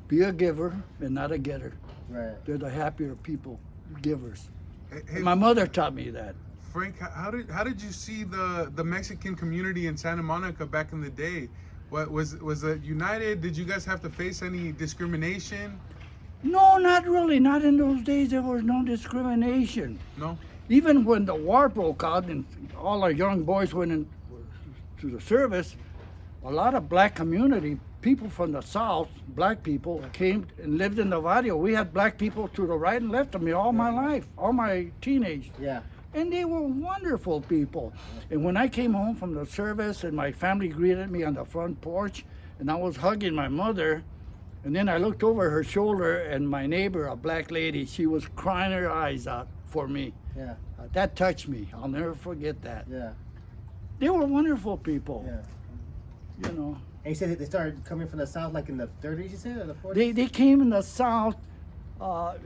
Be a giver and not a getter. Right. They're the happier people, givers. Hey, My mother taught me that. Frank, how did you see the Mexican community in Santa Monica back in the day? What was it united? Did you guys have to face any discrimination? No, not really. Not in those days. There was no discrimination. No. Even when the war broke out and all our young boys went in to the service, a lot of black community people from the South, black people, came and lived in the barrio. We had black people to the right and left of me all my life, all my teenage. Yeah. And they were wonderful people. And when I came home from the service and my family greeted me on the front porch and I was hugging my mother, and then I looked over her shoulder and my neighbor, a black lady, she was crying her eyes out for me. Yeah. That touched me. I'll never forget that. Yeah. They were wonderful people. Yeah. You know. And you said that they started coming from the South like in the 30s, you said, or the 40s? They came in the South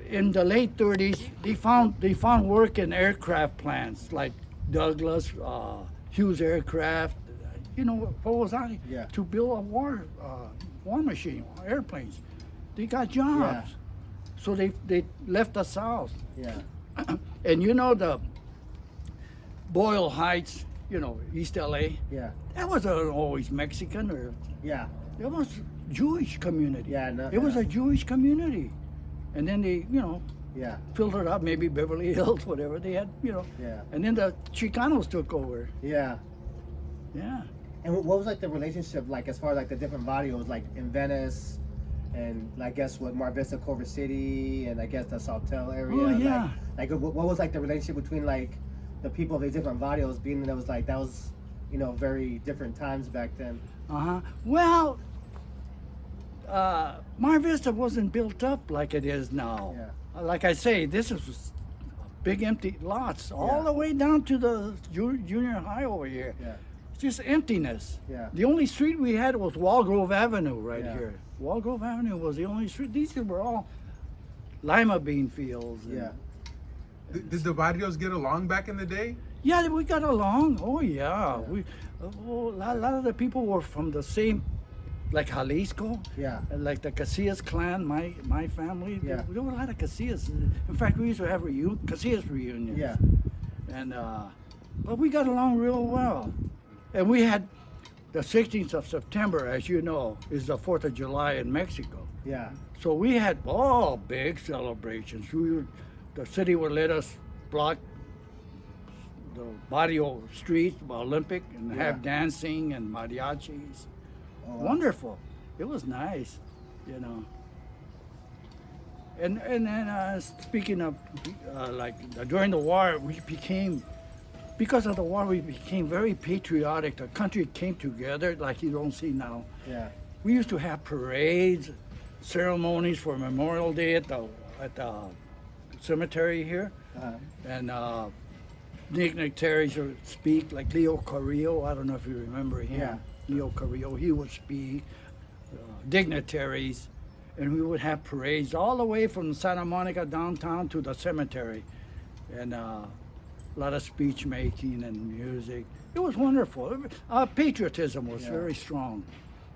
in the late 30s. They found work in aircraft plants like Douglas, Hughes Aircraft. You know what was that? Yeah. To build a war machine, airplanes. They got jobs. Yeah. So they left the South. Yeah. And you know the Boyle Heights, you know, East LA. Yeah. That wasn't always Mexican, or Yeah. it was Jewish community. Yeah, no, it was yeah. a Jewish community, and then they, you know, Yeah. filled it up. Maybe Beverly Hills, whatever they had, you know. Yeah. And then the Chicanos took over. Yeah. Yeah. And what was like the relationship like as far as like the different barrios, like in Venice, and I guess what Mar Vista, Culver City, and I guess the Sawtelle area. Oh, yeah. Like what was like the relationship between like the people of these different barrios, being that it was like that was, you know, very different times back then. Well, Mar Vista wasn't built up like it is now. Yeah. Like I say, this is big empty lots all Yeah. the way down to the junior high over here. Yeah. Just emptiness. Yeah. The only street we had was Walgrove Avenue right Yeah. here. Walgrove Avenue was the only street. These were all lima bean fields. and- Yeah. Did the barrios get along back in the day? Yeah, we got along. Oh yeah. Yeah. We a lot of the people were from the same, like Jalisco. Yeah. And like the Casillas clan, my family. Yeah. There were a lot of Casillas. In fact, we used to have Casillas reunions. Yeah. And but we got along real well. And we had the 16th of September, as you know, is the 4th of July in Mexico. Yeah. So we had big celebrations. The city would let us block the barrio streets, Olympic, and Yeah. have dancing and mariachis. Oh, wow. Wonderful. It was nice, you know. And then speaking of during the war, because of the war, we became very patriotic. The country came together like you don't see now. Yeah. We used to have parades, ceremonies for Memorial Day at the cemetery here, Uh-huh. and dignitaries would speak, like Leo Carrillo. I don't know if you remember him. Yeah. Leo Carrillo, he would speak. Dignitaries, and we would have parades all the way from Santa Monica downtown to the cemetery, and a lot of speech making and music. It was wonderful. Patriotism was Yeah. very strong.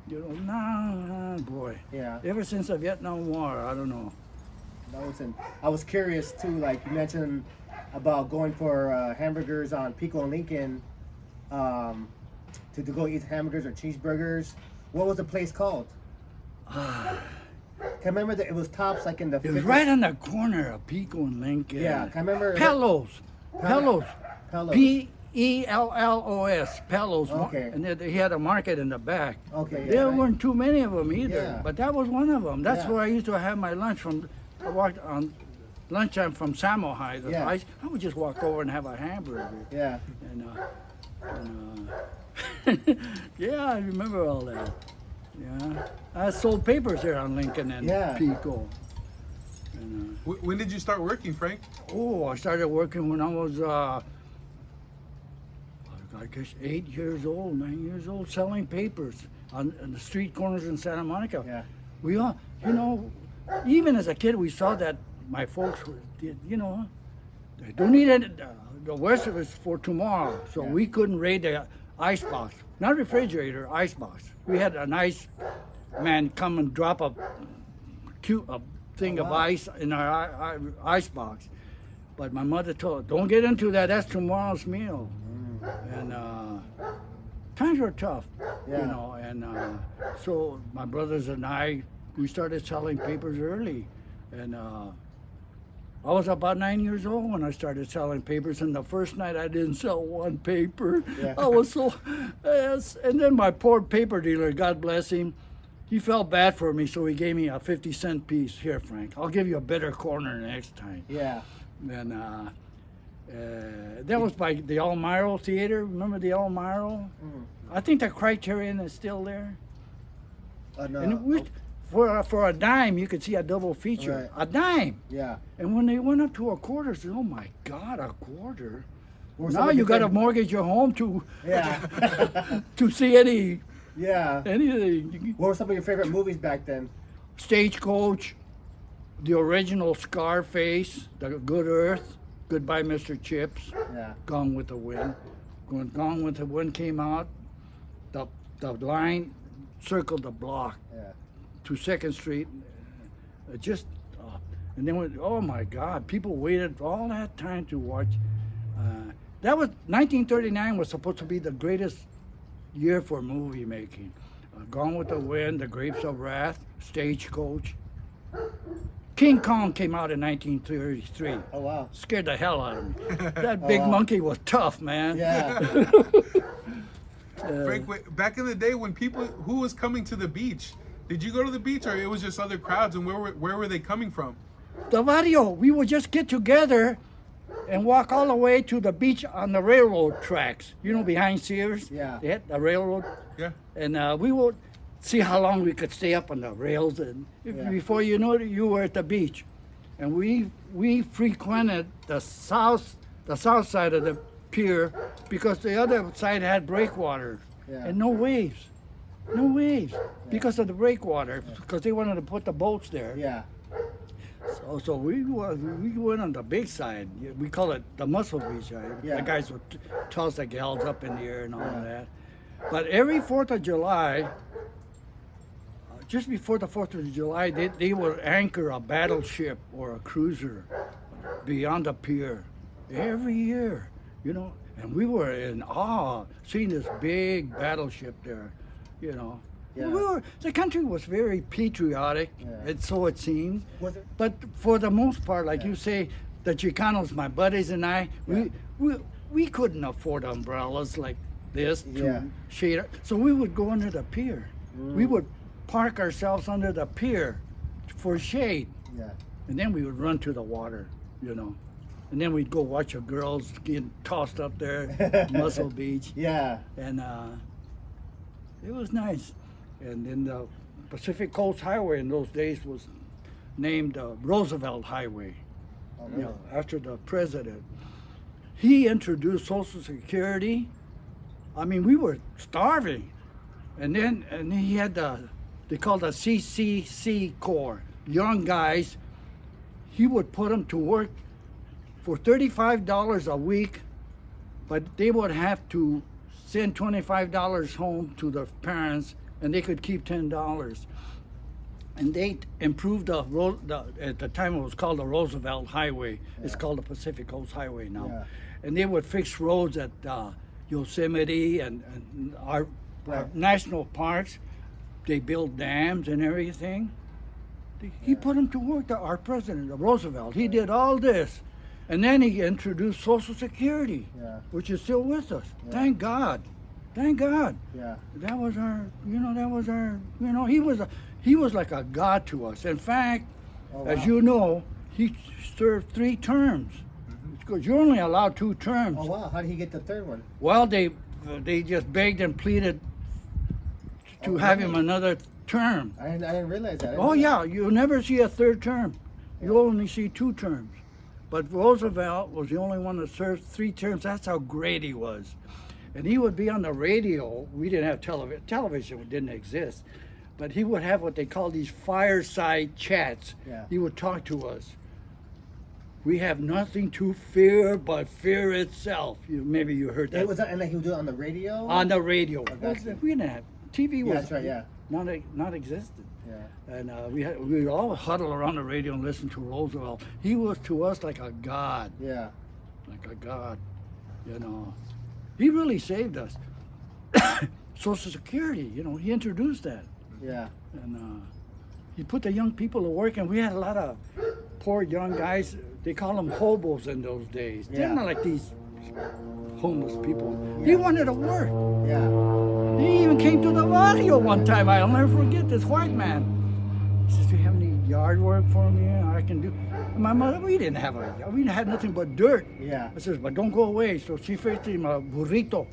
You know, boy. Yeah. Ever since the Vietnam War, I don't know. I was curious too, like you mentioned about going for hamburgers on Pico and Lincoln, to go eat hamburgers or cheeseburgers. What was the place called? I remember that it was Tops, like in the. It was right on the corner of Pico and Lincoln. Yeah, I remember. Pellos. Pellos. Pellos. Pellos. Okay. And he had a market in the back. Okay. Yeah, There right. weren't too many of them either, Yeah. but that was one of them. That's Yeah. where I used to have my lunch from. I walked on lunchtime from Samo High. Yeah. I would just walk over and have a hamburger. Yeah. And yeah, I remember all that. Yeah, I sold papers there on Lincoln and Yeah. Pico. And, When did you start working, Frank? I started working when I was, I guess 8 years old, 9 years old, selling papers on the street corners in Santa Monica. Yeah. We all, you know, even as a kid, we saw that my folks did, you know, they don't need it. The rest of it's for tomorrow, so Yeah. we couldn't raid the ice box, not refrigerator, ice box. We had an ice man come and drop a a thing Oh, of wow. ice in our ice box. But my mother told her, don't get into that. That's tomorrow's meal. And times were tough, Yeah. you know. And so my brothers and I, we started selling papers early. And I was about 9 years old when I started selling papers. And the first night I didn't sell one paper. Yeah. I was so, yes. And then my poor paper dealer, God bless him, he felt bad for me, so he gave me a 50-cent piece. Here, Frank, I'll give you a better corner next time. Yeah. And that was by the Elmiro Theater. Remember the Elmiro? I think the Criterion is still there. No. And it was, for a dime, you could see a double feature. Right. A dime. Yeah. And when they went up to a quarter, I said, "Oh my God, a quarter!" What were some Now of you your got to favorite- mortgage your home to Yeah. to see anything. Yeah. What were some of your favorite movies back then? Stagecoach, the original Scarface, The Good Earth, Goodbye Mr. Chips, Yeah. Gone with the Wind. When Gone with the Wind came out, the line circled the block Yeah. to Second Street. And then oh my God, people waited all that time to watch. That was 1939 was supposed to be the greatest year for movie making. Gone with the Wind, The Grapes of Wrath, Stagecoach. King Kong came out in 1933. Oh wow. Scared the hell out of me. That big wow. monkey was tough, man. Yeah. Frank, back in the day when who was coming to the beach? Did you go to the beach, or it was just other crowds? And where were they coming from? The barrio, we would just get together and walk all the way to the beach on the railroad tracks. You know, behind Sears? Yeah. They had the railroad. Yeah. And we would see how long we could stay up on the rails. And Yeah. before you know it, you were at the beach. And we frequented the south side of the pier because the other side had breakwater Yeah. and no waves. No waves because of the breakwater, because they wanted to put the boats there. Yeah. So we went on the big side. We call it the muscle beach. Yeah. The guys would toss the gals up in the air and all Yeah. of that. But every 4th of July, just before the 4th of July, they would anchor a battleship or a cruiser beyond the pier every year, you know. And we were in awe seeing this big battleship there, you know. Yeah. The country was very patriotic, Yeah. and so it seemed. Was it? But for the most part, like Yeah. you say, the Chicanos, my buddies and I, we couldn't afford umbrellas like this to Yeah. shade it. So we would go under the pier. We would park ourselves under the pier for shade. Yeah. And then we would run to the water, you know. And then we'd go watch the girls getting tossed up there, Muscle Beach. Yeah. And it was nice. And then the Pacific Coast Highway in those days was named Roosevelt Highway, Oh, you really? know, after the president. He introduced Social Security. I mean, we were starving. And he had they called the CCC Corps, young guys. He would put them to work for $35 a week, but they would have to send $25 home to their parents, and they could keep $10. And they improved the road. At the time, it was called the Roosevelt Highway. It's called the Pacific Coast Highway now. Yeah. And they would fix roads at Yosemite and our national parks. They built dams and everything. He put them to work. Our president, Roosevelt, he did all this. And then he introduced Social Security, Yeah. which is still with us. Yeah. Thank God. Thank God. Yeah. That was our, he was like a god to us. In fact, Oh, as wow. you know, he served 3 terms. Because you're only allowed 2 terms. Oh wow. How did he get the third one? Well, they just begged and pleaded to Oh, have really? him another term. I didn't realize that. I didn't Oh know yeah, you'll never see a 3rd term. You Yeah. only see 2 terms. But Roosevelt was the only one that served 3 terms. That's how great he was. And he would be on the radio. We didn't have television. Television didn't exist. But he would have what they call these fireside chats. Yeah. He would talk to us. We have nothing to fear but fear itself. Maybe you heard that. that It was, and like he would do it on the radio. on the radio. gotcha. We didn't have TV. Yeah, Was that's right. Yeah. not existed. Yeah. And we would all huddle around the radio and listen to Roosevelt. He was to us like a god, Yeah. like a god. You know, he really saved us. Social Security, you know, he introduced that, Yeah. and he put the young people to work. And we had a lot of poor young guys. They call them hobos in those days. They're Yeah. not like these homeless people. Yeah. He wanted to work. Yeah. He even came to the barrio one time. I'll never forget this white man. He says, "Do you have any yard work for me? I can do." And my mother, we didn't had nothing but dirt. Yeah. I says, "But don't go away." So she fixed him a burrito,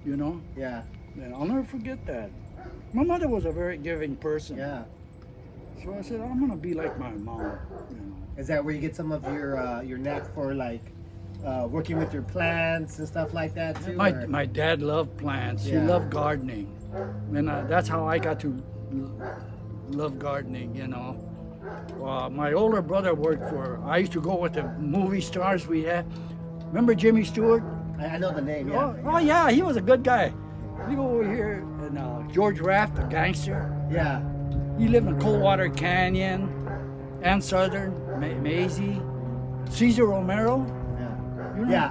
you know. Yeah. And I'll never forget that. My mother was a very giving person. Yeah. So I said, I'm gonna be like my mom, you know. Is that where you get some of your knack for like working with your plants and stuff like that too? or- My dad loved plants. Yeah. He loved gardening, and that's how I got to love gardening. You know, my older brother worked for. I used to go with the movie stars we had. Remember Jimmy Stewart? I know the name. Yeah. Oh yeah, he was a good guy. You go over here and George Raft, the gangster. Yeah. He lived in Coldwater Canyon, Ann Southern, Maisie, Cesar Romero. Yeah. You know? Yeah.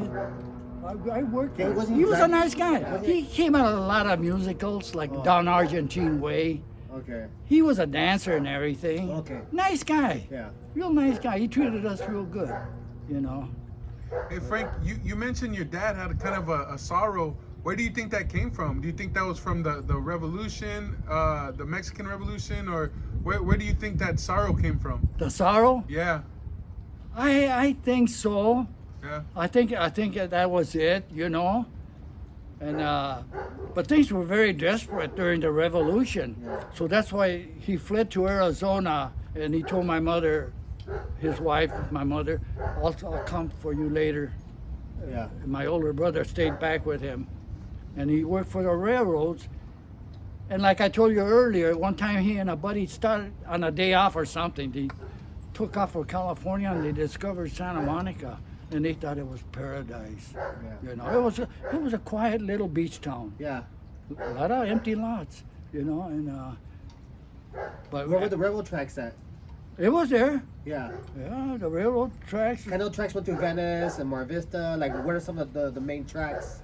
Yeah. I worked Okay, with was him. he He was a black? nice guy. Was he? He came out of a lot of musicals like Oh. Don Argentine Way. Okay. He was a dancer and everything. Okay. Nice guy. Yeah. Real nice guy. He treated us real good, you know. Hey Frank, you mentioned your dad had a kind of a sorrow. Where do you think that came from? Do you think that was from the revolution, the Mexican Revolution, or where do you think that sorrow came from? The sorrow? Yeah, I think so. yeah, I think that was it, you know. And but things were very desperate during the revolution. Yeah. So that's why he fled to Arizona, and he told my mother, his wife, my mother, I'll come for you later. Yeah. And my older brother stayed back with him, and he worked for the railroads. And like I told you earlier, one time he and a buddy started on a day off or something. They took off for California and they discovered Santa Monica, and they thought it was paradise. Yeah. You know, it was a quiet little beach town, Yeah. a lot of empty lots. You know, and but Where were the railroad tracks at? it was there. Yeah. Yeah, the railroad tracks. I know tracks went through Venice and Mar Vista. Like, what are some of the main tracks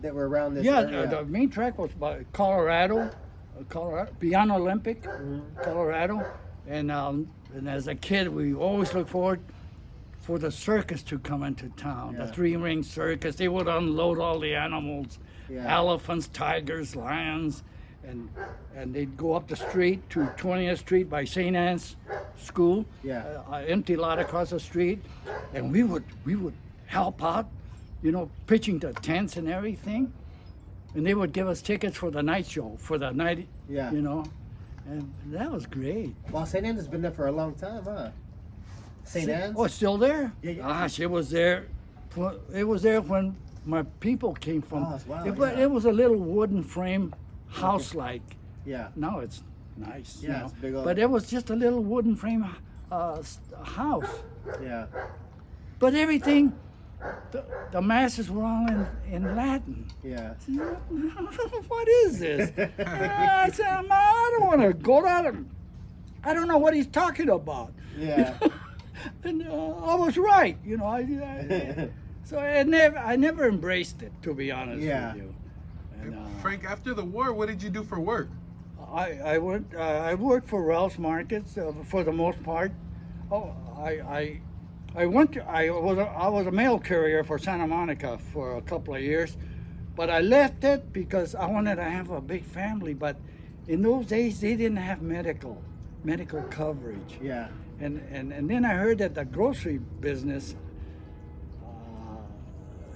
that were around this Yeah, area? the main track was by Colorado, beyond Olympic, Mhm. Colorado, and as a kid we always looked forward for the circus to come into town, Yeah. the three-ring circus. They would unload all the animals, Yeah. elephants, tigers, lions, and they'd go up the street to 20th Street by St. Anne's School, Yeah. an empty lot across the street, and we would help out, you know, pitching the tents and everything, and they would give us tickets for the night show, for the night, Yeah. you know, and that was great. Well, St. Anne's has been there for a long time, huh? St. Anne's? Oh, it's still there? Yeah, yeah. Gosh, it was there. It was there when my people came from. Oh, wow, But yeah. it was a little wooden frame house-like. Yeah. Now it's nice. you Yeah, know. it's big old- But it was just a little wooden frame house. Yeah. But everything, the masses were all in Latin. Yeah. What is this? I said, I don't want to go down. I don't know what he's talking about. Yeah. And I was right, you know. So I never embraced it, to be honest Yeah. with you. And, Frank, after the war, what did you do for work? I worked for Ralph's Markets for the most part. Oh, I was a mail carrier for Santa Monica for a couple of years, but I left it because I wanted to have a big family. But in those days, they didn't have medical coverage. Yeah. And then I heard that the grocery business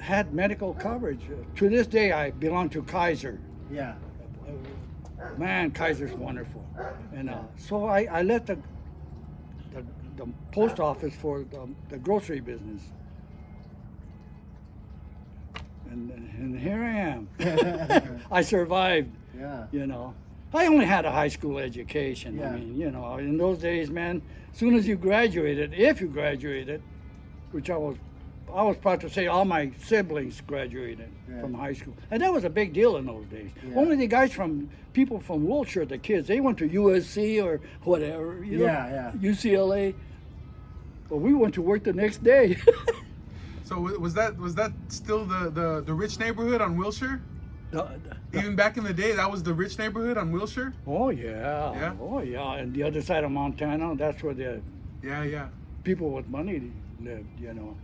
had medical coverage. To this day, I belong to Kaiser. Yeah. Man, Kaiser's wonderful. And so I left the post office for the grocery business. And here I am. I survived, Yeah. you know. I only had a high school education. Yeah. I mean, you know, in those days, man, as soon as you graduated, if you graduated, which I was I was proud to say all my siblings graduated from high school, and that was a big deal in those days. Yeah. Only the guys people from Wilshire, the kids, they went to USC or whatever, you know, UCLA. But we went to work the next day. So was that still the rich neighborhood on Wilshire? Even back in the day, that was the rich neighborhood on Wilshire? Oh yeah. Yeah? Oh yeah. And the other side of Montana, that's where the Yeah. people with money lived, you know.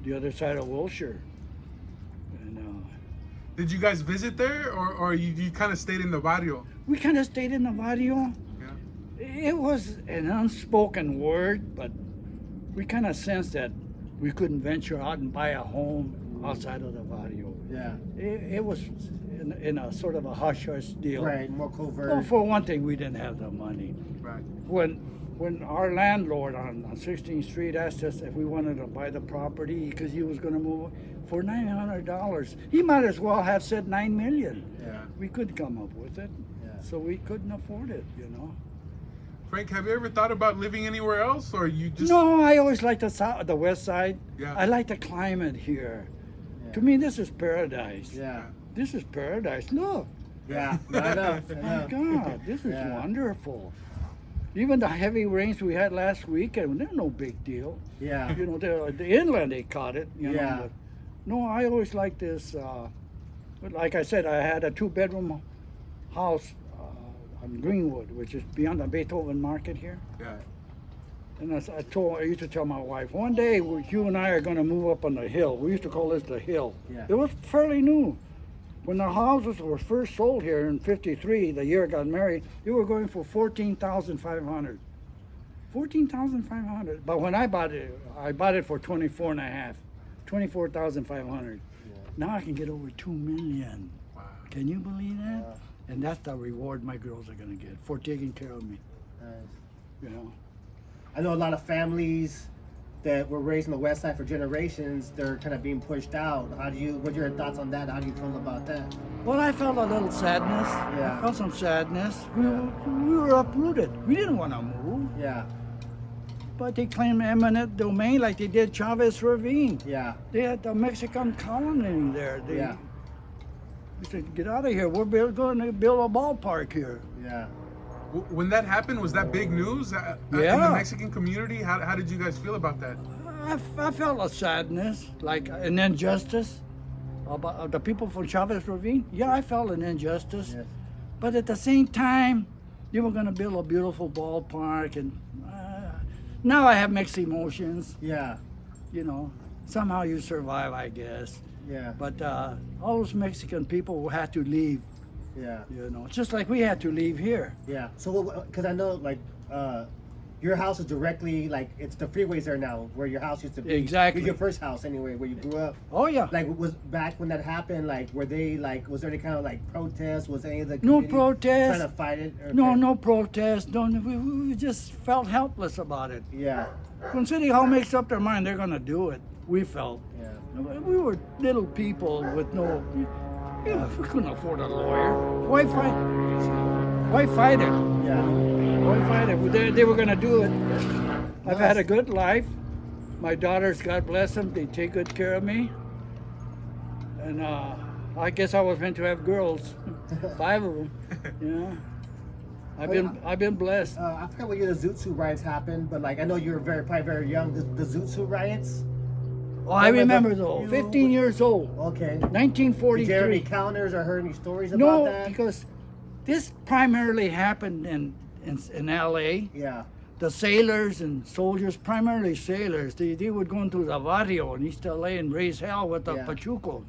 The other side of Wilshire. And Did you guys visit there, or you kind of stayed in the barrio? we kind of stayed in the barrio. Yeah. It was an unspoken word, but we kind of sensed that we couldn't venture out and buy a home outside of the barrio. Yeah. It was in a sort of a hush-hush deal. Right. More covert. Well, for one thing, we didn't have the money. Right. When our landlord on 16th Street asked us if we wanted to buy the property because he was going to move for $900, he might as well have said $9 million. Yeah. We couldn't come up with it, so we couldn't afford it, you know. Frank, have you ever thought about living anywhere else, or you just? No, I always liked the west side. Yeah. I like the climate here. Yeah. To me, this is paradise. Yeah. This is paradise. Look. Yeah. I know. My God, this is Yeah. wonderful. Even the heavy rains we had last weekend, they're no big deal. Yeah. You know, the inland they caught it. You Yeah. know, but no, I always liked this. Like I said, I had a 2-bedroom house on Greenwood, which is beyond the Beethoven Market here. Yeah. And I used to tell my wife, one day you and I are going to move up on the hill. We used to call this the hill. Yeah. It was fairly new. When the houses were first sold here in '53, the year I got married, they were going for $14,500. $14,500. But when I bought it for 24 and a half, $24,500. Now I can get over $2 million. Wow. Can you believe that? Wow. And that's the reward my girls are going to get for taking care of me. Nice. You know. I know a lot of families that were raised in the West Side for generations. They're kind of being pushed out. What are your thoughts on that? How do you feel about that? Well, I felt a little sadness. Yeah. I felt some sadness. We were uprooted. We didn't want to move, Yeah. but they claimed eminent domain like they did Chavez Ravine. Yeah. They had the Mexican colony there. They said, get out of here. We're going to build a ballpark here. Yeah. When that happened, was that big news in the Yeah. Mexican community? How did you guys feel about that? I felt a sadness, like an injustice about the people from Chavez Ravine. Yeah, I felt an injustice. Yes. But at the same time, they were going to build a beautiful ballpark. And now I have mixed emotions. Yeah. You know, somehow you survive, I guess. Yeah. But all those Mexican people had to leave, Yeah. you know, just like we had to leave here. Yeah. So, because I know, like, your house is directly, like, it's the freeways there now, where your house used to be. Exactly. Your first house, anyway, where you grew up. Oh, yeah. Like, was back when that happened, like, was there any kind of, like, protest? Was any of the No community protest. trying to fight it? Or- No protest. We just felt helpless about it. Yeah. When City Hall makes up their mind, they're going to do it. We felt. Yeah. We were little people with no, you know, we couldn't afford a lawyer. Why fight? Why fight it? Yeah. Why fight it? They were going to do it. I've had a good life. My daughters, God bless them, they take good care of me. And I guess I was meant to have girls, 5 of them. Yeah. I've been blessed. I forgot what year the Zoot Suit riots happened, but, like, I know you were probably very young. The Zoot Suit riots? Oh, I remember though. 15 years old. Okay. 1943. Did you hear any encounters or heard any stories about No, that? because this primarily happened in L.A. Yeah. The sailors and soldiers, primarily sailors, they would go into the barrio in East L.A. and raise hell with the Yeah. Pachucos.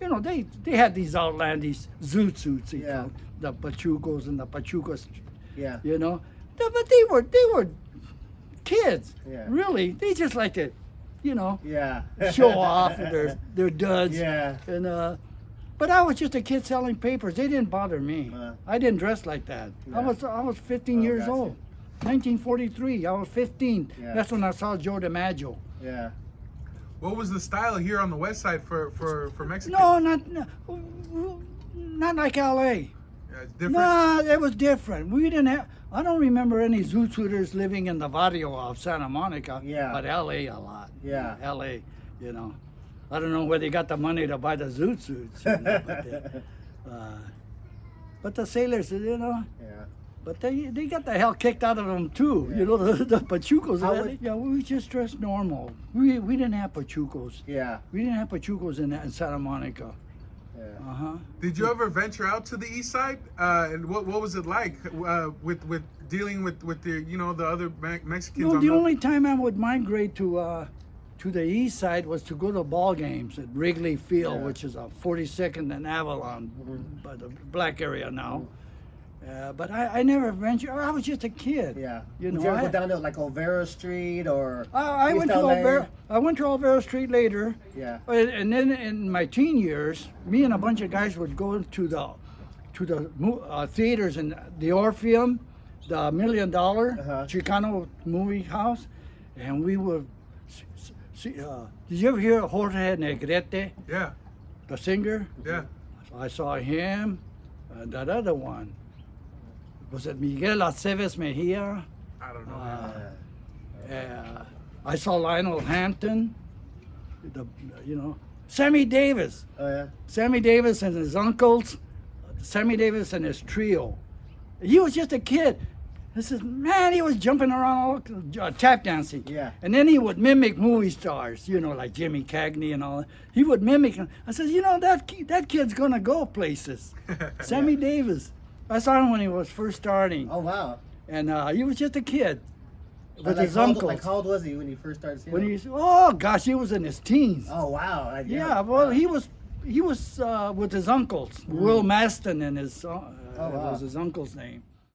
You know, they had these outlandish zoot suits, they Yeah. called the Pachucos and the Pachucos, Yeah. you know. But they were kids, Yeah. really. They just like to, you know, Yeah. show off their duds. Yeah. And but I was just a kid selling papers. They didn't bother me. I didn't dress like that. Yeah. I was 15 years gotcha. old. 1943. I was 15. Yeah. That's when I saw Joe DiMaggio. Yeah. What was the style here on the West Side for Mexican? No, not like L.A. Yeah, it's different. No, it was different. We didn't have. I don't remember any zoot suiters living in the barrio of Santa Monica. Yeah. But L.A. a lot. Yeah. L.A. You know, I don't know where they got the money to buy the zoot suits. You know, but the sailors, you know. Yeah. But they got the hell kicked out of them too. Yeah. You know, the pachucos. How would- Yeah, we just dressed normal. We didn't have pachucos. Yeah. We didn't have pachucos in Santa Monica. Yeah. Did you ever venture out to the east side? And what was it like with dealing with the the other Mexicans? No, on the only time I would migrate to the east side was to go to ball games at Wrigley Field, Yeah. which is a 42nd and Avalon, by the black area now. But I never ventured. I was just a kid. Yeah. You Would know, you ever I- go down to like Olvera Street or? I East went to LA? Olvera Street later. Yeah. And then in my teen years, me and a bunch of guys would go to the theaters in the Orpheum, the $1 Million Chicano movie house, and we would see. Did you ever hear Jorge Negrete, Yeah, the singer? yeah. I saw him, and that other one. Was it Miguel Aceves Mejia? I don't know. I saw Lionel Hampton, Sammy Davis. Oh yeah. Sammy Davis and his uncles, Sammy Davis and his trio. He was just a kid. He was jumping around, all, tap dancing. Yeah. And then he would mimic movie stars, like Jimmy Cagney and all that. He would mimic him. I said, that kid's gonna go places. Sammy Davis. I saw him when he was first starting. Oh wow. And he was just a kid with Like his how old- uncles. Like how old was he when he first started seeing? When them? he was in his teens. Oh wow. Yeah, well, he was with his uncles, Will Maston, and his wow. was his uncle's name.